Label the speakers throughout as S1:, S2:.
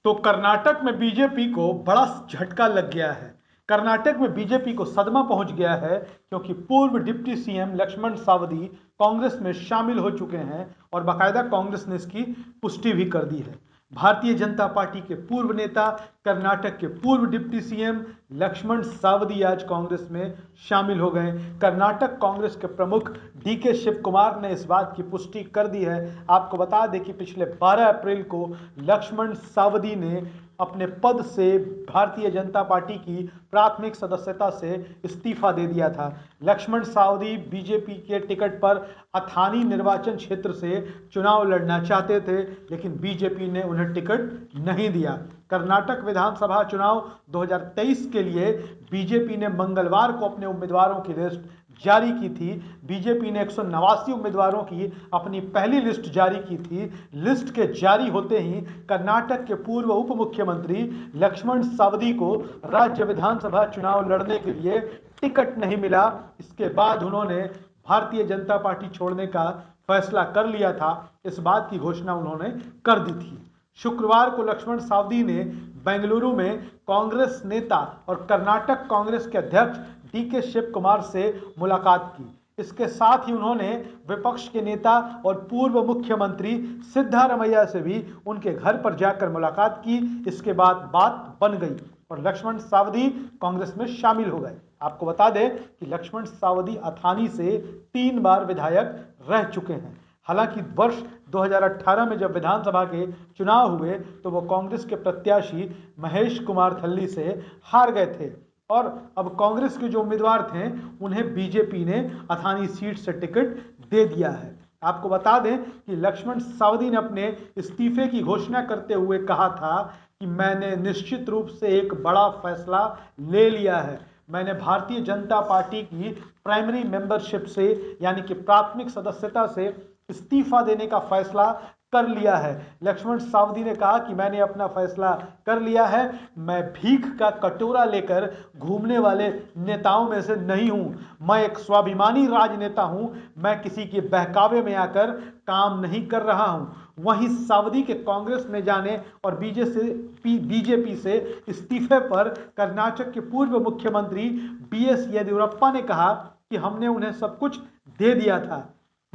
S1: तो कर्नाटक में बीजेपी को बड़ा झटका लग गया है। कर्नाटक में बीजेपी को सदमा पहुंच गया है क्योंकि पूर्व डिप्टी सीएम लक्ष्मण सावदी कांग्रेस में शामिल हो चुके हैं और बाकायदा कांग्रेस ने इसकी पुष्टि भी कर दी है। भारतीय जनता पार्टी के पूर्व नेता, कर्नाटक के पूर्व डिप्टी सीएम लक्ष्मण सावदी आज कांग्रेस में शामिल हो गए। कर्नाटक कांग्रेस के प्रमुख डीके शिव कुमार ने इस बात की पुष्टि कर दी है। आपको बता दें कि पिछले 12 अप्रैल को लक्ष्मण सावदी ने अपने पद से भारतीय जनता पार्टी की प्राथमिक सदस्यता से इस्तीफा दे दिया था। लक्ष्मण सावदी बीजेपी के टिकट पर अथानी निर्वाचन क्षेत्र से चुनाव लड़ना चाहते थे, लेकिन बीजेपी ने उन्हें टिकट नहीं दिया। कर्नाटक विधानसभा चुनाव 2023 के लिए बीजेपी ने मंगलवार को अपने उम्मीदवारों की लिस्ट जारी की थी। बीजेपी ने 189 उम्मीदवारों की अपनी पहली लिस्ट जारी की थी। लिस्ट के जारी होते ही कर्नाटक के पूर्व उप मुख्यमंत्री लक्ष्मण सावदी को राज्य विधानसभा चुनाव लड़ने के लिए टिकट नहीं मिला। इसके बाद उन्होंने भारतीय जनता पार्टी छोड़ने का फैसला कर लिया था। इस बात की घोषणा उन्होंने कर दी थी। शुक्रवार को लक्ष्मण सावदी ने बेंगलुरु में कांग्रेस नेता और कर्नाटक कांग्रेस के अध्यक्ष डीके शिव कुमार से मुलाकात की। इसके साथ ही उन्होंने विपक्ष के नेता और पूर्व मुख्यमंत्री सिद्धारमैया से भी उनके घर पर जाकर मुलाकात की। इसके बाद बात बन गई और लक्ष्मण सावदी कांग्रेस में शामिल हो गए। आपको बता दें कि लक्ष्मण सावदी अथानी से 3 बार विधायक रह चुके हैं। हालांकि वर्ष 2018 में जब विधानसभा के चुनाव हुए तो वो कांग्रेस के प्रत्याशी महेश कुमार थल्ली से हार गए थे और अब कांग्रेस के जो उम्मीदवार थे उन्हें बीजेपी ने अथानी सीट से टिकट दे दिया है। आपको बता दें कि लक्ष्मण सावदी ने अपने इस्तीफे की घोषणा करते हुए कहा था कि मैंने निश्चित रूप से एक बड़ा फैसला ले लिया है। मैंने भारतीय जनता पार्टी की प्राइमरी मेंबरशिप से यानी कि प्राथमिक सदस्यता से इस्तीफा देने का फैसला कर लिया है। लक्ष्मण सावदी ने कहा कि मैंने अपना फैसला कर लिया है। मैं भीख का कटोरा लेकर घूमने वाले नेताओं में से नहीं हूं। मैं एक स्वाभिमानी राजनेता हूं। मैं किसी के बहकावे में आकर काम नहीं कर रहा हूं। वहीं सावदी के कांग्रेस में जाने और बीजेपी से इस्तीफे पर कर्नाटक के पूर्व मुख्यमंत्री बीएस येदियुरप्पा ने कहा कि हमने उन्हें सब कुछ दे दिया था।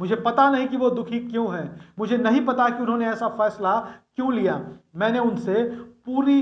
S1: मुझे पता नहीं कि वो दुखी क्यों हैं। मुझे नहीं पता कि उन्होंने ऐसा फैसला क्यों लिया। मैंने उनसे पूरी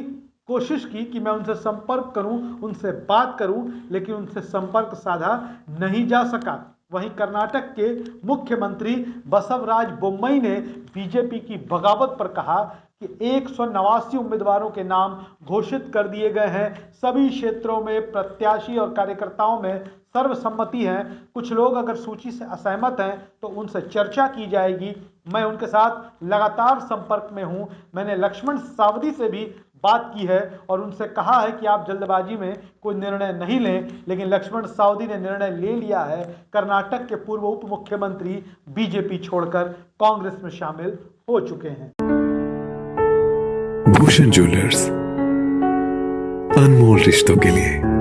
S1: कोशिश की कि मैं उनसे संपर्क करूं, उनसे बात करूं, लेकिन उनसे संपर्क साधा नहीं जा सका। वहीं कर्नाटक के मुख्यमंत्री बसवराज बोम्मई ने बीजेपी की बगावत पर कहा कि 189 उम्मीदवारों के नाम घोषित कर दिए गए हैं। सभी क्षेत्रों में प्रत्याशी और कार्यकर्ताओं में सर्वसम्मति है। कुछ लोग अगर सूची से असहमत हैं तो उनसे चर्चा की जाएगी। मैं उनके साथ लगातार संपर्क में हूं। मैंने लक्ष्मण सावदी से भी बात की है और उनसे कहा है कि आप जल्दबाजी में कोई निर्णय नहीं लें, लेकिन लक्ष्मण सावदी ने निर्णय ले लिया है। कर्नाटक के पूर्व उप मुख्यमंत्री बीजेपी छोड़कर कांग्रेस में शामिल हो चुके हैं।
S2: भूषण ज्वेलर्स, अनमोल रिश्तों के लिए।